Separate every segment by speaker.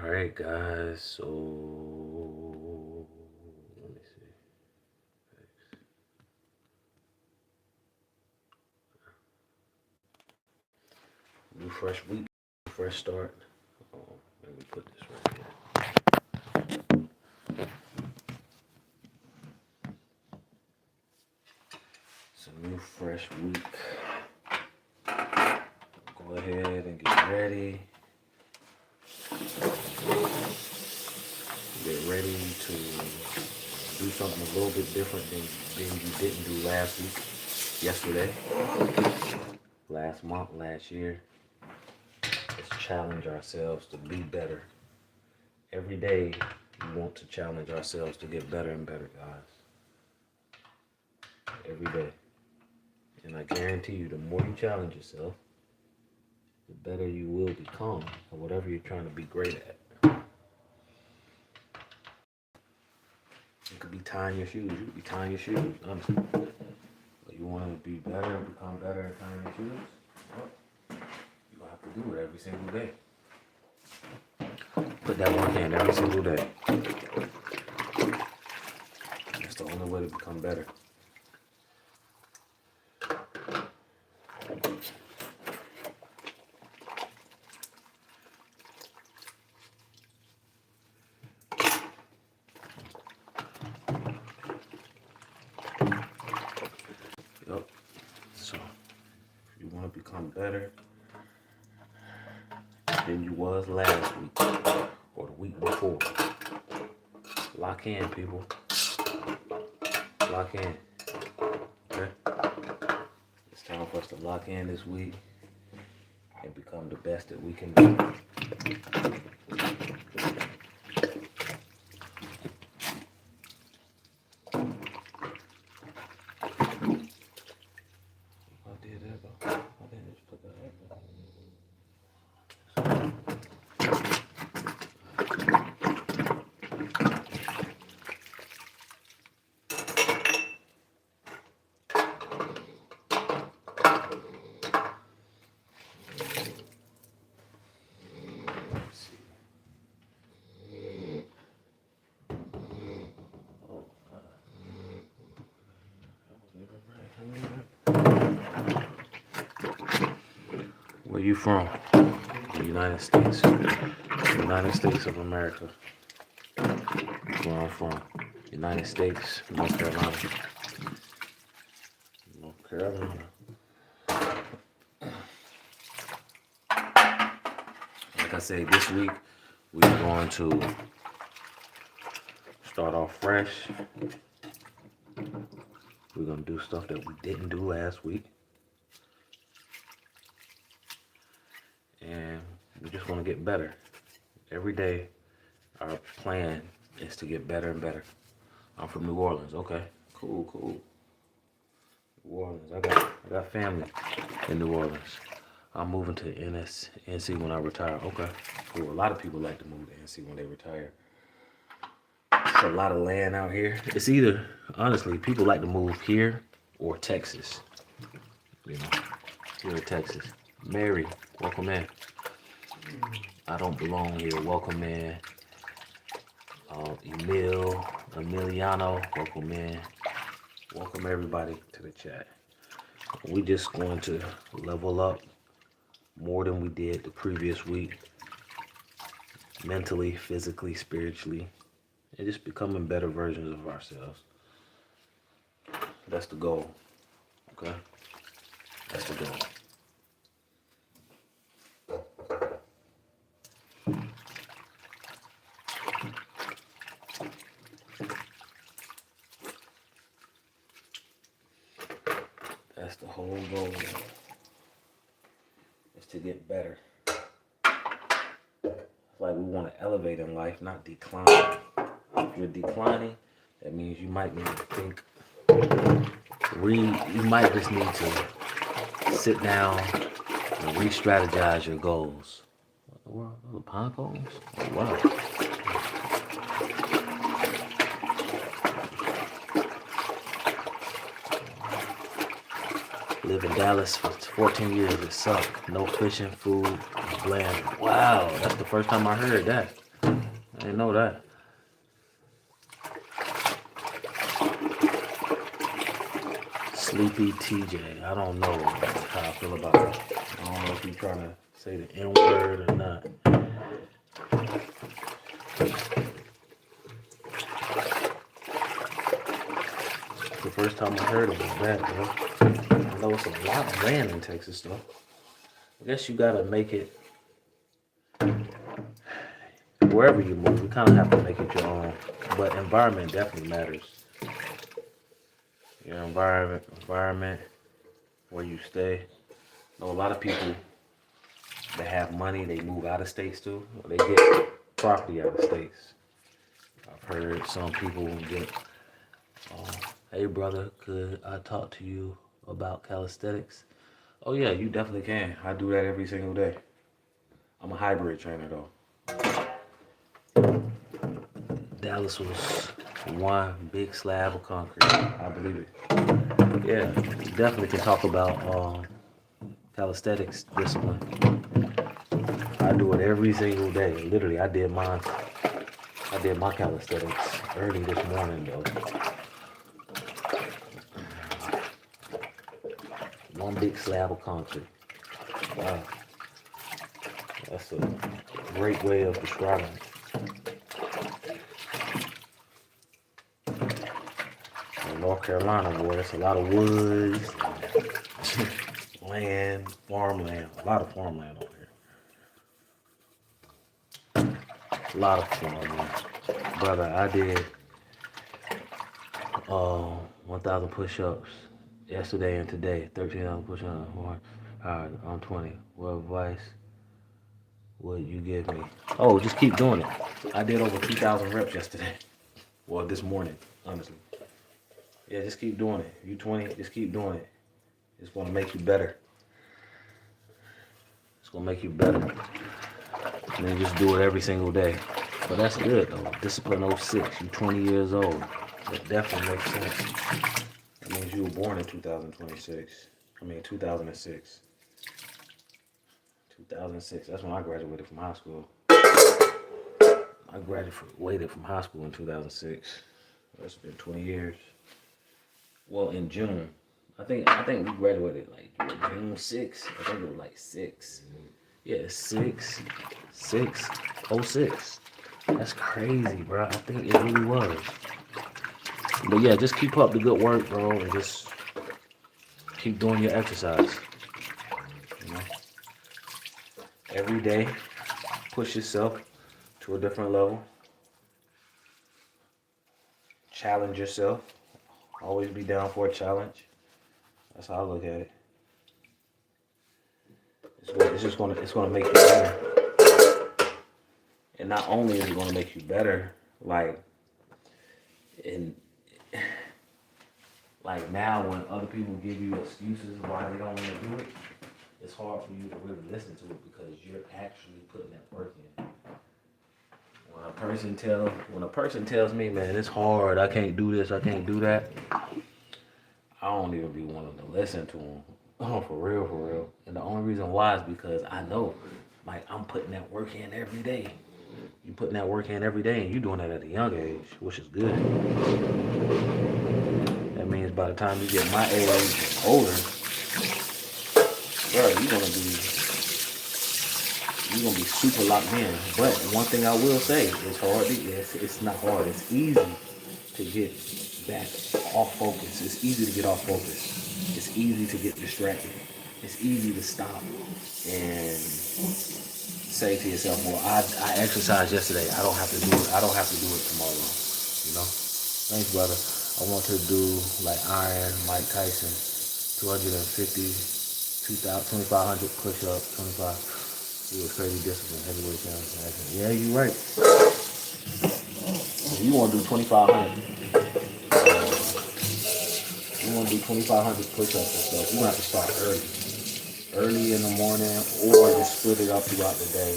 Speaker 1: All right, guys. So let me see. New fresh week, fresh start. Oh, let me put this right here. It's a new fresh week. Go ahead and get ready. Get ready to do something a little bit different than you didn't do last week, yesterday, last month, last year. Let's challenge ourselves to be better. Every day, we want to challenge ourselves to get better and better, guys. Every day. And I guarantee you, the more you challenge yourself, the better you will become at whatever you're trying to be great at. You could be tying your shoes. You could be tying your shoes, honestly. But you want to be better and become better at tying your shoes? Well, you have to do it every single day. Put that work in every single day. That's the only way to become better. Yep. So, if you want to become better than you was last week or the week before, lock in, people. Lock in. Okay? It's time for us to lock in this week and become the best that we can be. Where you from? The United States. United States of America. Where I'm from. United States, North Carolina. North Carolina. Like I said, this week we're going to start off fresh. We're going to do stuff that we didn't do last week. And we just want to get better. Every day, our plan is to get better and better. I'm from New Orleans. Okay, cool. New Orleans. I got family in New Orleans. I'm moving to NC when I retire. Okay, cool. A lot of people like to move to NC when they retire. There's a lot of land out here. It's either, honestly, people like to move here or Texas. You know, here in Texas. Mary, welcome in. I don't belong here. Welcome in. Emiliano, welcome in. Welcome everybody to the chat. We just going to level up more than we did the previous week. Mentally, physically, spiritually. And just becoming better versions of ourselves. That's the goal. Okay? That's the goal. That's the whole goal. Is to get better. It's like we want to elevate in life, not decline. If you're declining, that means you might need to think. You might just need to sit down and re-strategize your goals. What are the pine cones? Oh, wow. Live in Dallas for 14 years. It sucked. No fishing, food, bland. Wow, that's the first time I heard that. I didn't know that. Sleepy TJ. I don't know how I feel about that. I don't know if you're trying to say the N word or not. The first time I heard it was that, bro. I know it's a lot of land in Texas, though. I guess you gotta make it wherever you move. You kind of have to make it your own. But environment definitely matters. Your environment, where you stay. I know a lot of people that have money, they move out of states too. Or they get property out of states. I've heard some people get, hey brother, could I talk to you about calisthenics? Oh yeah, you definitely can. I do that every single day. I'm a hybrid trainer though. Dallas was one big slab of concrete. I believe it. Yeah, definitely can talk about calisthenics discipline. I do it every single day. Literally, I did my calisthenics early this morning though. One big slab of concrete. Wow. That's a great way of describing it. In North Carolina, boy, there's a lot of woods, land, farmland, a lot of farmland over here. A lot of farmland. Brother, I did 1,000 push-ups yesterday and today. 1,300 push-ups on 20. What advice would you give me? Oh, just keep doing it. I did over 2,000 reps yesterday. Well, this morning, honestly. Yeah, just keep doing it. You 20, just keep doing it. It's gonna make you better. It's gonna make you better. And then just do it every single day. But that's good though. Discipline 06. You 20 years old. That definitely makes sense. That means you were born in 2006. 2006. 2006. That's when I graduated from high school. I graduated from high school in 2006. That's been 20 years. Well, in June. I think we graduated like June 6th. I think it was like 6. Yeah, 06. That's crazy, bro. I think it really was. But yeah, just keep up the good work, bro, and just keep doing your exercise. You know? Every day, push yourself to a different level. Challenge yourself. Always be down for a challenge. That's how I look at it. It's gonna make you better. And not only is it gonna make you better, like now when other people give you excuses why they don't want to do it, it's hard for you to really listen to it because you're actually putting that work in. When a person tells me, man, it's hard, I can't do this, I can't do that, I don't even be wanting to listen to them. Oh, for real. And the only reason why is because I know, like, I'm putting that work in every day. You putting that work in every day and you doing that at a young age, which is good. That means by the time you get my age and older, bro, you're gonna be super locked in. But one thing I will say, it's not hard. It's easy to get back off focus. It's easy to get off focus. It's easy to get distracted. It's easy to stop and say to yourself, well, I exercised yesterday. I don't have to do it. I don't have to do it tomorrow. You know? Thanks, brother. I want to do like Iron Mike Tyson, 250, 2,500 push-ups, 25. He was crazy discipline, heavyweight champion. Yeah, you're right. If you want to do 2,500, you want to do 2,500 push-ups and stuff, you have to start early in the morning, or just split it up throughout the day.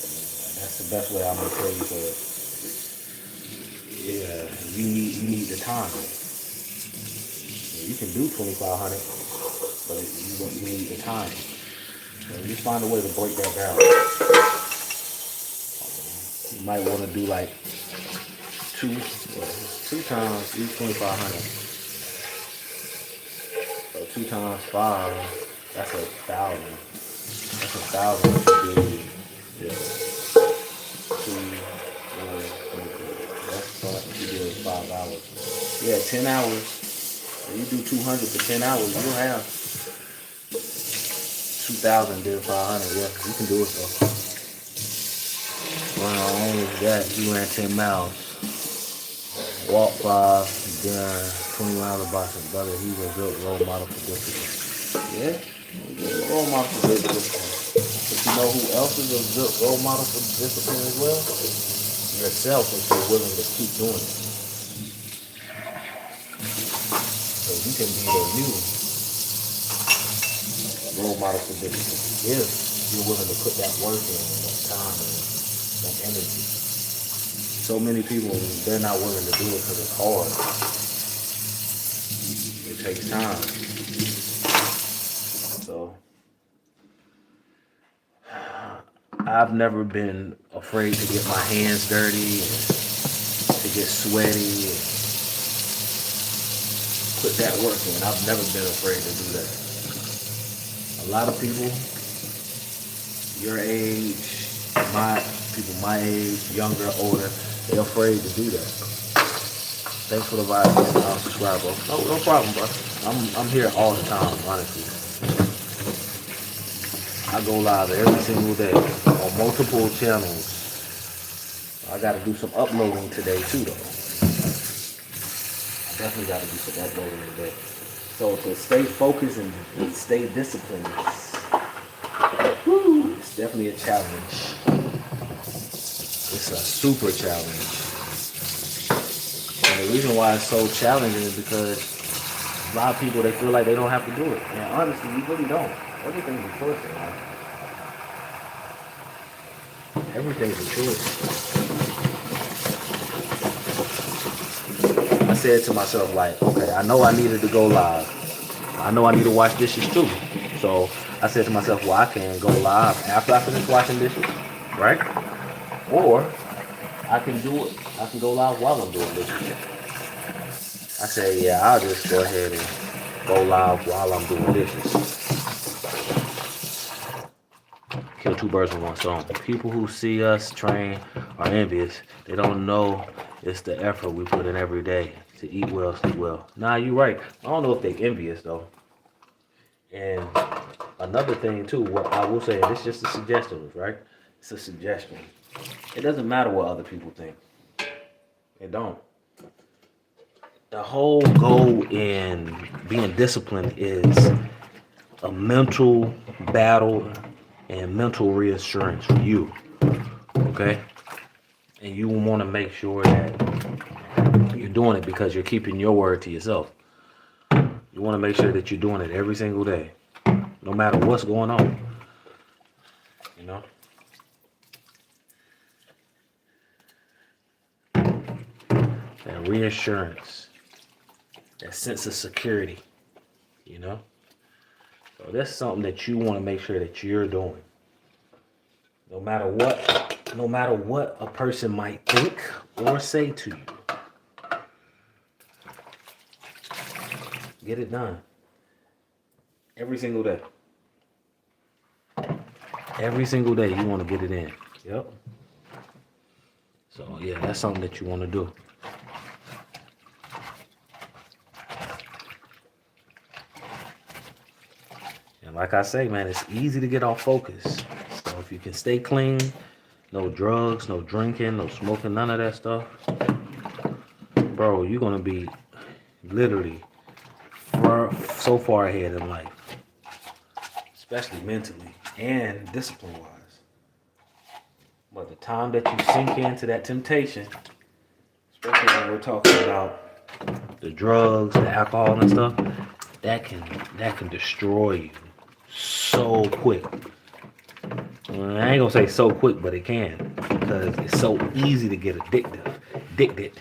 Speaker 1: And that's the best way I'm gonna tell you. But yeah, you need the time. You can do 2,500, but you need the time. So just find a way to break that down. might want to do like two times each 2,500. So 2 times 5, that's 1,000. That's 1,000 to do, yeah, 2, 4, that's what you do in 5 hours. Yeah, 10 hours. When you do 200 for 10 hours, you'll have 2,000 did 500. Yeah, you can do it though. Well, not only that, you ran 10 miles. Walk 5, then 20 miles of boxing. Brother, he's a good role model for discipline. Yeah, he's a role model for good discipline. But you know who else is a good role model for discipline as well? Yourself, if you're willing to keep doing it. So you can be the new role model for discipline if you're willing to put that work in, that time in, that energy. So many people, they're not willing to do it because it's hard. It takes time. So I've never been afraid to get my hands dirty and to get sweaty and put that work in. I've never been afraid to do that. A lot of people your age, people my age, younger, older, they're afraid to do that. Thanks for the vibe. I'll subscribe, bro. No problem, bro. I'm here all the time, honestly. I go live every single day on multiple channels. I got to do some uploading today too, though. I definitely got to do some uploading today. So to stay focused and stay disciplined, it's definitely a challenge. It's a super challenge. And the reason why it's so challenging is because a lot of people, they feel like they don't have to do it. And honestly, you really don't. Everything's a choice in life. Everything's a choice. I said to myself, like, okay, I know I needed to go live. I know I need to wash dishes too. So I said to myself, well, I can go live after I finish washing dishes, right? Or I can do it. I can go live while I'm doing dishes. I said, yeah, I'll just go ahead and go live while I'm doing dishes. Kill 2 birds with 1 stone. People who see us train are envious. They don't know it's the effort we put in every day to eat well, sleep well. Nah, you're right. I don't know if they're envious though. And another thing too, what I will say, and it's just a suggestion, right? It's a suggestion. It doesn't matter what other people think. It don't. The whole goal in being disciplined is a mental battle and mental reassurance for you. Okay? And you want to make sure that you're doing it because you're keeping your word to yourself. You want to make sure that you're doing it every single day, no matter what's going on. You know? That reassurance, that sense of security, you know? So that's something that you want to make sure that you're doing. No matter what a person might think or say to you. Get it done. Every single day. Every single day you want to get it in. Yep. So yeah, that's something that you want to do. And like I say, man, it's easy to get off focus. So if you can stay clean, no drugs, no drinking, no smoking, none of that stuff, bro, you're going to be literally so far ahead in life, especially mentally and discipline-wise. But the time that you sink into that temptation, especially when we're talking about the drugs, the alcohol and stuff, that can destroy you so quick. I ain't gonna say so quick, but it can, because it's so easy to get addicted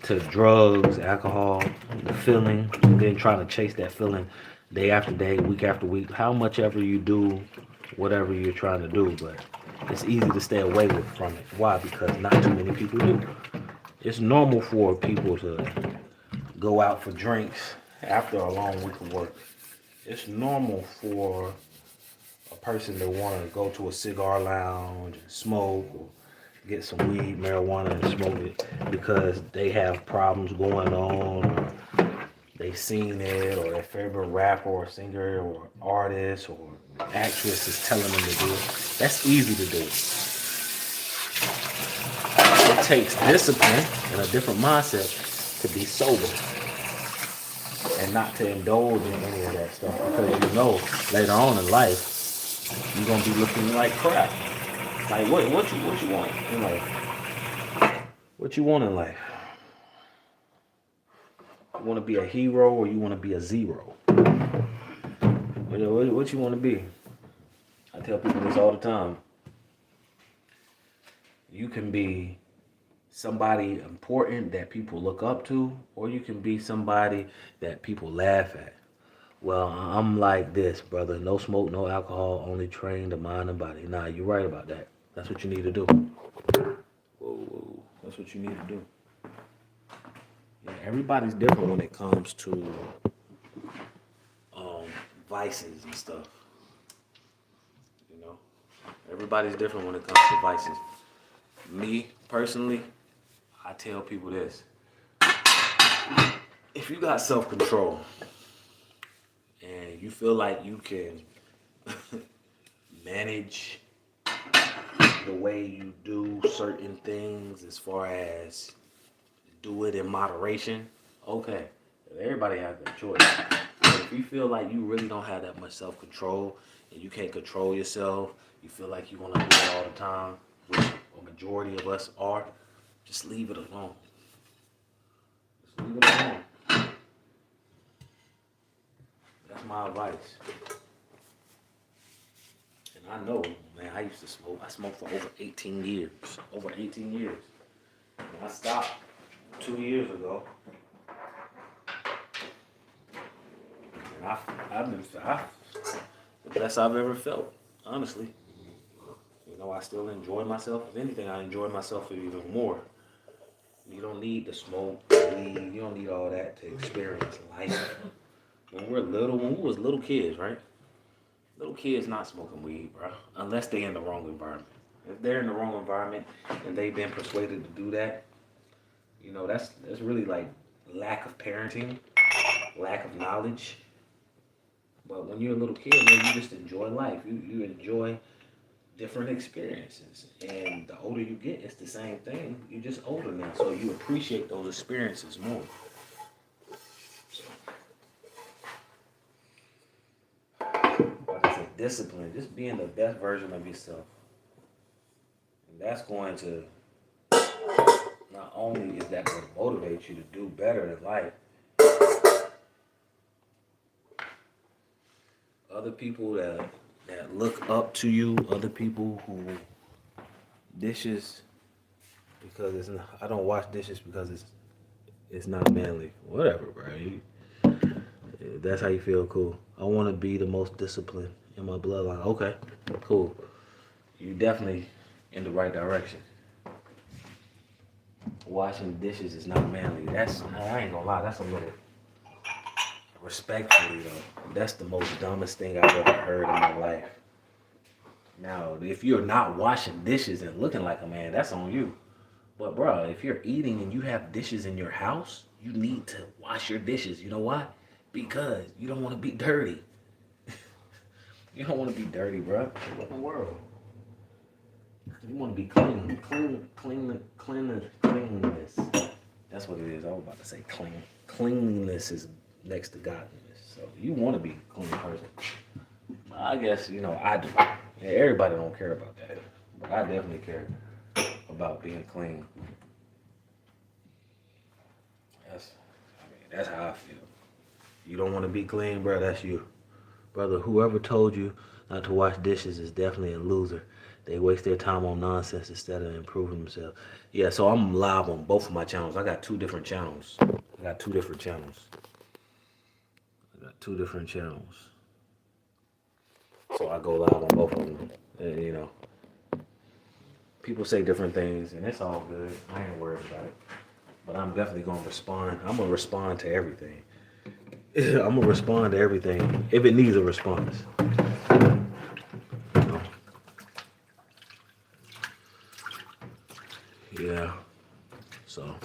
Speaker 1: to drugs, alcohol, the feeling, and then trying to chase that feeling day after day, week after week, how much ever you do, whatever you're trying to do. But it's easy to stay away from it. Why? Because not too many people do. It's normal for people to go out for drinks after a long week of work. It's normal for a person to want to go to a cigar lounge and smoke or get some weed, marijuana, and smoke it because they have problems going on, or they seen it, or their favorite rapper or singer or artist or actress is telling them to do it. That's easy to do. It takes discipline and a different mindset to be sober and not to indulge in any of that stuff, because you know later on in life you're gonna be looking like crap. Like what you want in life? What you want in life? You want to be a hero or you want to be a zero? What you want to be? I tell people this all the time. You can be somebody important that people look up to, or you can be somebody that people laugh at. Well, I'm like this, brother. No smoke, no alcohol, only train the mind and body. Nah, you're right about that. That's what you need to do. Whoa. That's what you need to do. Yeah, everybody's different when it comes to vices and stuff. You know, everybody's different when it comes to vices. Me personally, I tell people this: if you got self-control and you feel like you can manage the way you do certain things, as far as do it in moderation, okay. Everybody has that choice. But if you feel like you really don't have that much self-control and you can't control yourself, you feel like you want to do it all the time, which a majority of us are, just leave it alone. Just leave it alone. That's my advice. And I know, man, I used to smoke. I smoked for over 18 years. Over 18 years. And I stopped 2 years ago. And I've been the best I've ever felt, honestly. You know, I still enjoy myself. If anything, I enjoy myself even more. You don't need to smoke, weed. You don't need all that to experience life. When we was little kids, right? Little kids not smoking weed, bro, unless they in the wrong environment. If they're in the wrong environment and they've been persuaded to do that, you know, that's really like lack of parenting, lack of knowledge. But when you're a little kid, man, you just enjoy life. You enjoy different experiences. And the older you get, it's the same thing. You're just older now, so you appreciate those experiences more. So, like I said, discipline, just being the best version of yourself. And that's going to, not only is that going to motivate you to do better in life, other people that look up to you, other people who dishes because it's not, I don't wash dishes because it's not manly. Whatever, bro. That's how you feel, cool. I want to be the most disciplined in my bloodline. Okay, cool. You definitely in the right direction. Washing dishes is not manly. I ain't gonna lie. That's a little, respectfully though, that's the most dumbest thing I've ever heard in my life. Now, if you're not washing dishes and looking like a man, that's on you. But bro, if you're eating and you have dishes in your house, you need to wash your dishes. You know why? Because you don't want to be dirty. You don't want to be dirty, bro. What in the world? You want to be cleanliness. That's what it is. I was about to say clean. Cleanliness is next to godliness. So you want to be a clean person. I guess, you know, I do. Yeah, everybody don't care about that. But I definitely care about being clean. That's how I feel. You don't want to be clean, bro, that's you. Brother, whoever told you not to wash dishes is definitely a loser. They waste their time on nonsense instead of improving themselves. Yeah, so I'm live on both of my channels. I got two different channels. I got two different channels. So I go live on both of them. You know. People say different things, and it's all good. I ain't worried about it. But I'm definitely gonna respond. I'm gonna respond to everything. I'm gonna respond to everything if it needs a response. You know? Yeah. So.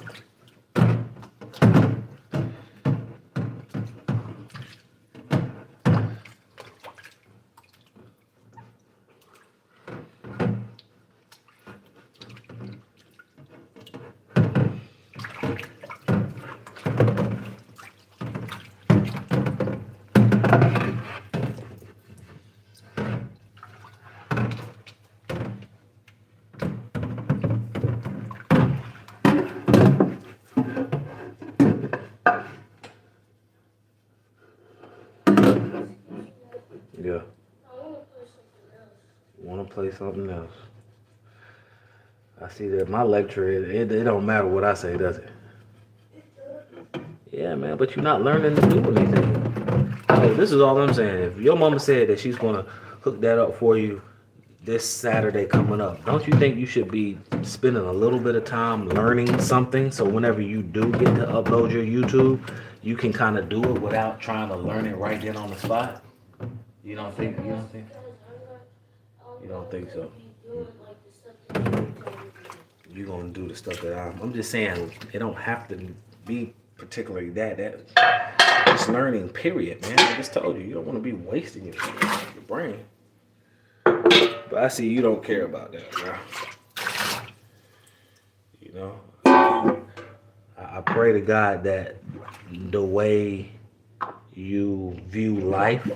Speaker 1: Yeah. Want to play something else? I see that my lecture, it don't matter what I say, does it? Yeah, man, but you're not learning to do anything. Oh, this is all I'm saying. If your mama said that she's gonna hook that up for you this Saturday coming up, don't you think you should be spending a little bit of time learning something so whenever you do get to upload your YouTube, you can kind of do it without trying to learn it right then on the spot? You don't think? You don't think? You don't think so? You're gonna do the stuff that I'm just saying. It don't have to be particularly that just learning. Period, man. I just told you you don't want to be wasting your brain. But I see you don't care about that, bro. You know, I pray to God that the way you view life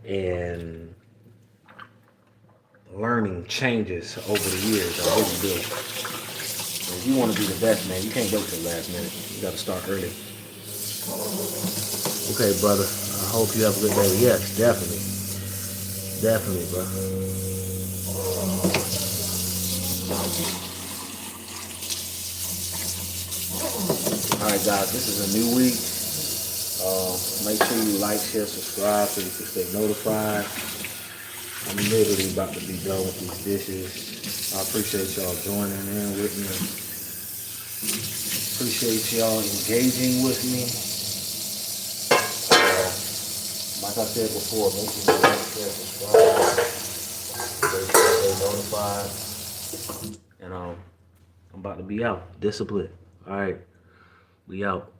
Speaker 1: and learning changes over the years. I really do. If you want to be the best, man, you can't wait till the last minute. You got to start early. Okay, brother. I hope you have a good day. Yes, definitely. Definitely, bro. Alright, guys, this is a new week. Make sure you like, share, subscribe so you can stay notified. I'm literally about to be done with these dishes. I appreciate y'all joining in with me. Appreciate y'all engaging with me. Like I said before, make sure you like, share, subscribe. Stay notified. And I'm about to be out. Discipline. All right, we out.